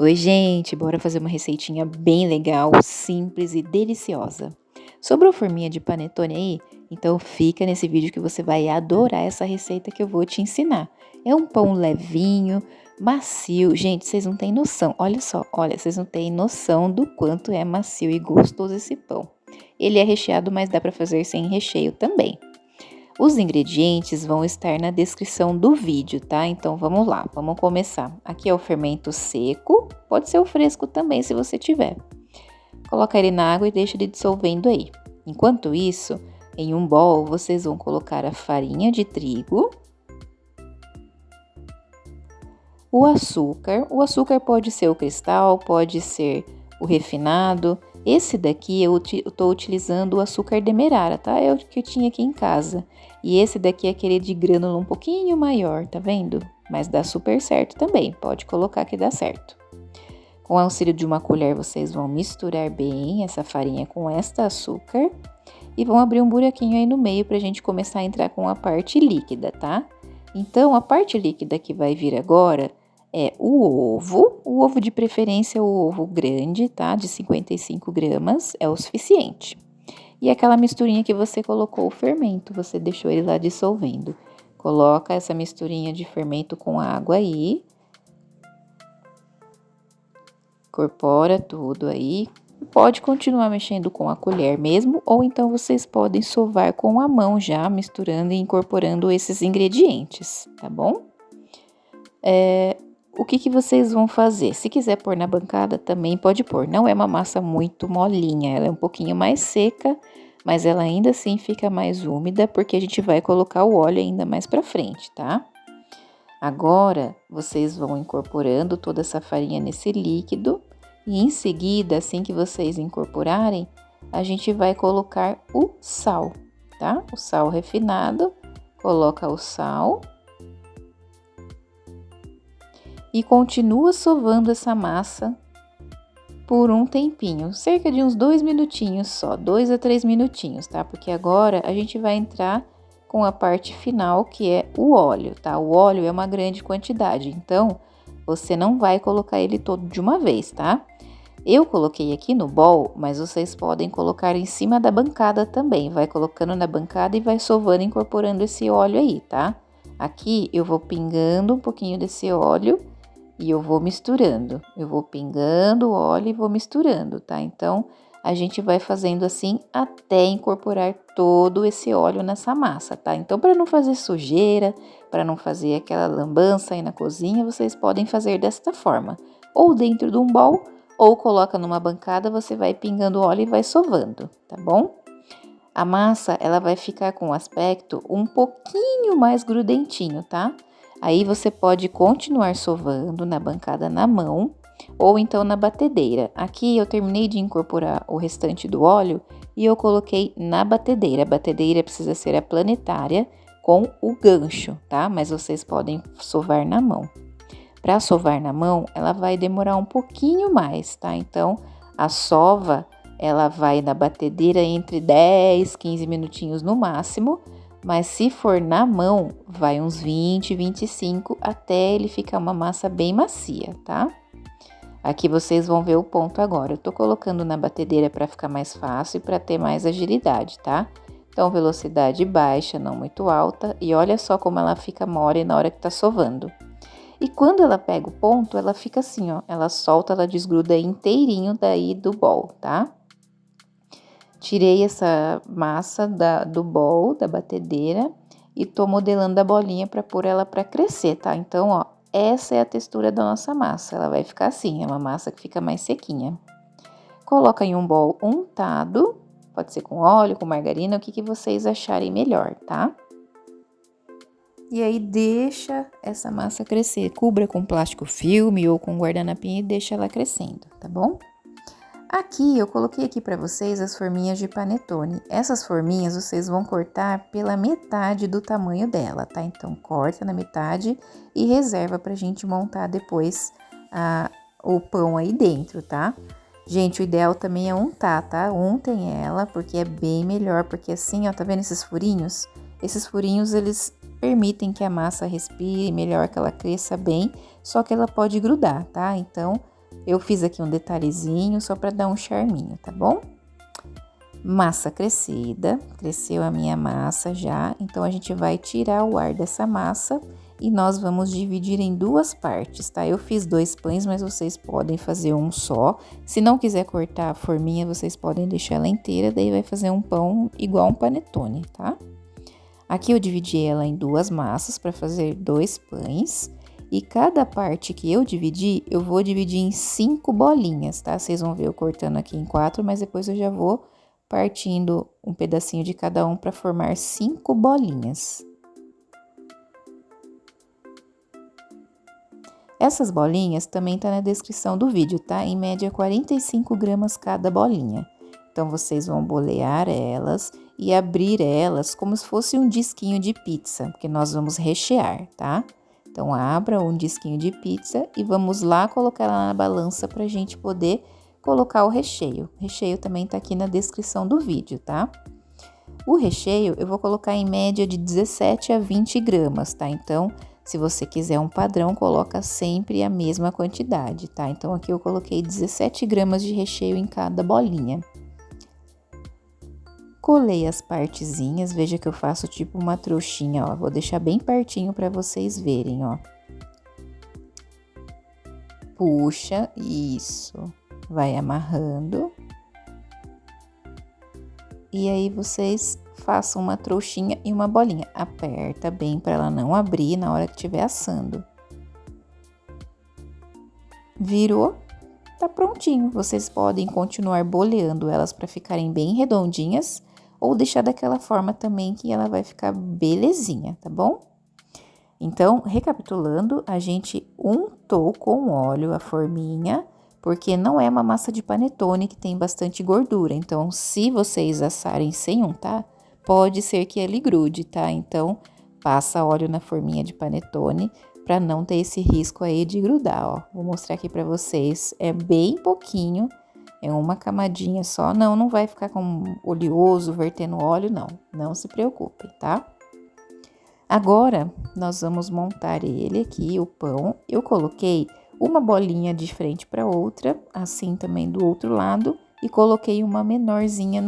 Oi, gente, bora fazer uma receitinha bem legal, simples e deliciosa. Sobrou forminha de panetone aí? Então fica nesse vídeo que você vai adorar essa receita que eu vou te ensinar. É um pão levinho, macio. Gente, vocês não têm noção. Olha só, olha, vocês não têm noção do quanto é macio e gostoso esse pão. Ele é recheado, mas dá para fazer sem recheio também. Os ingredientes vão estar na descrição do vídeo, tá? Então vamos lá, vamos começar. Aqui é o fermento seco, pode ser o fresco também se você tiver. Coloca ele na água e deixa ele dissolvendo aí. Enquanto isso, em um bowl vocês vão colocar a farinha de trigo, o açúcar pode ser o cristal, pode ser o refinado. Esse daqui eu tô utilizando o açúcar demerara, tá? É o que eu tinha aqui em casa. E esse daqui é aquele de grânulo um pouquinho maior, tá vendo? Mas dá super certo também, pode colocar que dá certo. Com o auxílio de uma colher, vocês vão misturar bem essa farinha com esta açúcar e vão abrir um buraquinho aí no meio pra gente começar a entrar com a parte líquida, tá? Então, a parte líquida que vai vir agora é o ovo de preferência é o ovo grande, tá? De 55 gramas, é o suficiente. E aquela misturinha que você colocou o fermento, você deixou ele lá dissolvendo. Coloca essa misturinha de fermento com água aí. Incorpora tudo aí. Pode continuar mexendo com a colher mesmo, ou então vocês podem sovar com a mão já, misturando e incorporando esses ingredientes, tá bom? O que vocês vão fazer? Se quiser pôr na bancada, também pode pôr. Não é uma massa muito molinha, ela é um pouquinho mais seca, mas ela ainda assim fica mais úmida, porque a gente vai colocar o óleo ainda mais pra frente, tá? Agora, vocês vão incorporando toda essa farinha nesse líquido e em seguida, assim que vocês incorporarem, a gente vai colocar o sal, tá? O sal refinado, coloca o sal e continua sovando essa massa por um tempinho, cerca de uns 2 minutinhos só, 2 a 3 minutinhos, tá? Porque agora a gente vai entrar com a parte final, que é o óleo, tá? O óleo é uma grande quantidade, então você não vai colocar ele todo de uma vez, tá? Eu coloquei aqui no bowl, mas vocês podem colocar em cima da bancada também. Vai colocando na bancada e vai sovando, incorporando esse óleo aí, tá? Aqui eu vou pingando um pouquinho desse óleo e eu vou misturando. Eu vou pingando o óleo e vou misturando, tá? Então, a gente vai fazendo assim até incorporar todo esse óleo nessa massa, tá? Então, para não fazer sujeira, para não fazer aquela lambança aí na cozinha, vocês podem fazer desta forma. Ou dentro de um bowl, ou coloca numa bancada, você vai pingando óleo e vai sovando, tá bom? A massa, ela vai ficar com um aspecto um pouquinho mais grudentinho, tá? Aí você pode continuar sovando na bancada na mão ou então na batedeira. Aqui eu terminei de incorporar o restante do óleo e eu coloquei na batedeira. A batedeira precisa ser a planetária com o gancho, tá? Mas vocês podem sovar na mão. Para sovar na mão, ela vai demorar um pouquinho mais, tá? Então, a sova, ela vai na batedeira entre 10, 15 minutinhos no máximo, mas se for na mão, vai uns 20, 25 até ele ficar uma massa bem macia, tá? Aqui vocês vão ver o ponto agora. Eu tô colocando na batedeira para ficar mais fácil e para ter mais agilidade, tá? Então, velocidade baixa, não muito alta, e olha só como ela fica mole na hora que tá sovando. E quando ela pega o ponto, ela fica assim, ó, ela solta, ela desgruda inteirinho daí do bowl, tá? Tirei essa massa do bowl, da batedeira, e tô modelando a bolinha para pôr ela para crescer, tá? Então, ó, essa é a textura da nossa massa, ela vai ficar assim, é uma massa que fica mais sequinha. Coloca em um bowl untado, pode ser com óleo, com margarina, o que vocês acharem melhor, tá? E aí deixa essa massa crescer, cubra com plástico filme ou com guardanapinho e deixa ela crescendo, tá bom? Aqui eu coloquei aqui para vocês as forminhas de panetone. Essas forminhas vocês vão cortar pela metade do tamanho dela, tá? Então corta na metade e reserva pra gente montar depois o pão aí dentro, tá? Gente, o ideal também é untar, tá? Untem ela, porque é bem melhor, porque assim, ó, tá vendo esses furinhos? Esses furinhos, eles permitem que a massa respire melhor, que ela cresça bem, só que ela pode grudar, tá? Então, Eu fiz aqui um detalhezinho só para dar um charminho, tá bom? Massa crescida, cresceu a minha massa já, então a gente vai tirar o ar dessa massa e nós vamos dividir em duas partes, tá? Eu fiz 2 pães, mas vocês podem fazer um só. Se não quiser cortar a forminha, vocês podem deixar ela inteira, daí vai fazer um pão igual um panetone, tá? Aqui eu dividi ela em 2 massas para fazer 2 pães. E cada parte que eu dividi, eu vou dividir em 5 bolinhas, tá? Vocês vão ver eu cortando aqui em 4, mas depois eu já vou partindo um pedacinho de cada um para formar 5 bolinhas. Essas bolinhas também tá na descrição do vídeo, tá? Em média 45 gramas cada bolinha. Então, vocês vão bolear elas e abrir elas como se fosse um disquinho de pizza, porque nós vamos rechear, tá? Então, abra um disquinho de pizza e vamos lá colocar ela na balança pra gente poder colocar o recheio. O recheio também tá aqui na descrição do vídeo, tá? O recheio eu vou colocar em média de 17 a 20 gramas, tá? Então, se você quiser um padrão, coloca sempre a mesma quantidade, tá? Então, aqui eu coloquei 17 gramas de recheio em cada bolinha. Colei as partezinhas, veja que eu faço tipo uma trouxinha, ó. Vou deixar bem pertinho para vocês verem, ó. Puxa, isso. Vai amarrando. E aí, vocês façam uma trouxinha e uma bolinha. Aperta bem para ela não abrir na hora que estiver assando. Virou? Tá prontinho. Vocês podem continuar boleando elas para ficarem bem redondinhas ou deixar daquela forma também que ela vai ficar belezinha, tá bom? Então, recapitulando, a gente untou com óleo a forminha, porque não é uma massa de panetone que tem bastante gordura. Então, se vocês assarem sem untar, pode ser que ele grude, tá? Então, passa óleo na forminha de panetone para não ter esse risco aí de grudar, ó. Vou mostrar aqui para vocês, é bem pouquinho, é uma camadinha só, não vai ficar com oleoso, vertendo óleo, não se preocupem, tá? Agora, nós vamos montar ele aqui, o pão. Eu coloquei uma bolinha de frente para outra, assim também do outro lado, e coloquei uma menorzinha,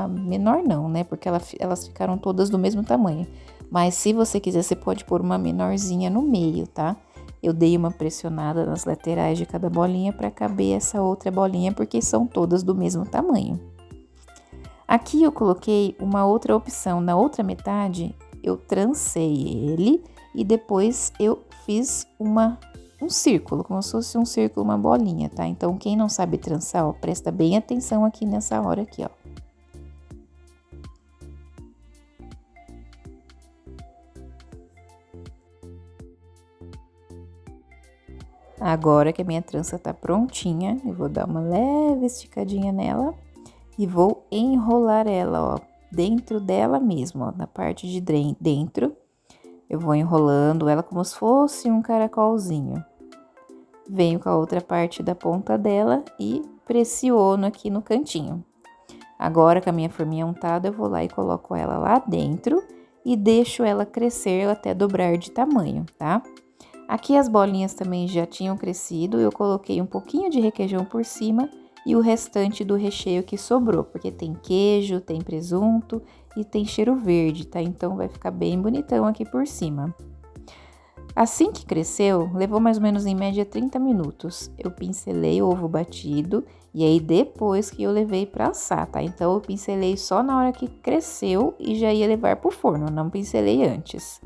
menor não, né, porque elas ficaram todas do mesmo tamanho. Mas se você quiser, você pode pôr uma menorzinha no meio, tá? Eu dei uma pressionada nas laterais de cada bolinha para caber essa outra bolinha, porque são todas do mesmo tamanho. Aqui eu coloquei uma outra opção, na outra metade eu trancei ele e depois eu fiz um círculo, como se fosse um círculo, uma bolinha, tá? Então, quem não sabe trançar, ó, presta bem atenção aqui nessa hora aqui, ó. Agora que a minha trança tá prontinha, eu vou dar uma leve esticadinha nela e vou enrolar ela, ó, dentro dela mesmo, ó, na parte de dentro. Eu vou enrolando ela como se fosse um caracolzinho. Venho com a outra parte da ponta dela e pressiono aqui no cantinho. Agora, com a minha forminha untada, eu vou lá e coloco ela lá dentro e deixo ela crescer até dobrar de tamanho, tá? Aqui as bolinhas também já tinham crescido, eu coloquei um pouquinho de requeijão por cima e o restante do recheio que sobrou, porque tem queijo, tem presunto e tem cheiro verde, tá? Então, vai ficar bem bonitão aqui por cima. Assim que cresceu, levou mais ou menos em média 30 minutos. Eu pincelei o ovo batido e aí depois que eu levei para assar, tá? Então, eu pincelei só na hora que cresceu e já ia levar pro forno, não pincelei antes.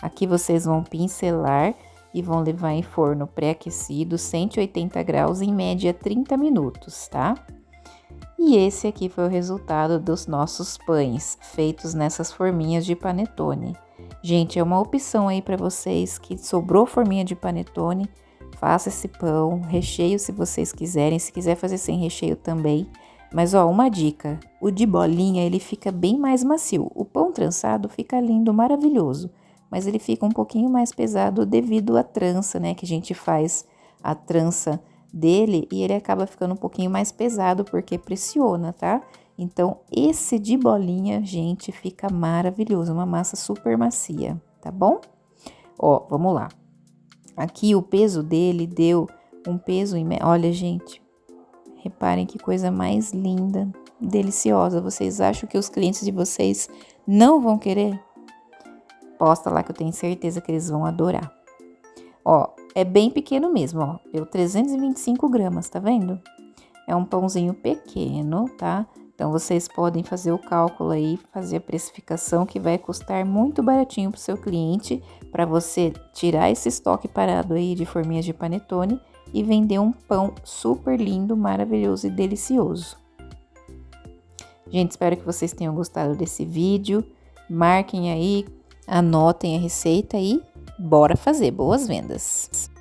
Aqui vocês vão pincelar e vão levar em forno pré-aquecido, 180 graus, em média 30 minutos, tá? E esse aqui foi o resultado dos nossos pães, feitos nessas forminhas de panetone. Gente, é uma opção aí para vocês que sobrou forminha de panetone, faça esse pão, recheio se vocês quiserem, se quiser fazer sem recheio também. Mas, ó, uma dica, o de bolinha, ele fica bem mais macio. O pão trançado fica lindo, maravilhoso, mas ele fica um pouquinho mais pesado devido à trança, né, que a gente faz a trança dele e ele acaba ficando um pouquinho mais pesado porque pressiona, tá? Então, esse de bolinha, gente, fica maravilhoso, uma massa super macia, tá bom? Ó, vamos lá. Aqui o peso dele deu um peso Olha, gente, reparem que coisa mais linda, deliciosa. Vocês acham que os clientes de vocês não vão querer? Posta lá que eu tenho certeza que eles vão adorar. Ó, é bem pequeno mesmo, ó. Deu 325 gramas, tá vendo? É um pãozinho pequeno, tá? Então, vocês podem fazer o cálculo aí, fazer a precificação, que vai custar muito baratinho pro seu cliente, para você tirar esse estoque parado aí de forminhas de panetone e vender um pão super lindo, maravilhoso e delicioso. Gente, espero que vocês tenham gostado desse vídeo. Marquem aí, anotem a receita e bora fazer. Boas vendas!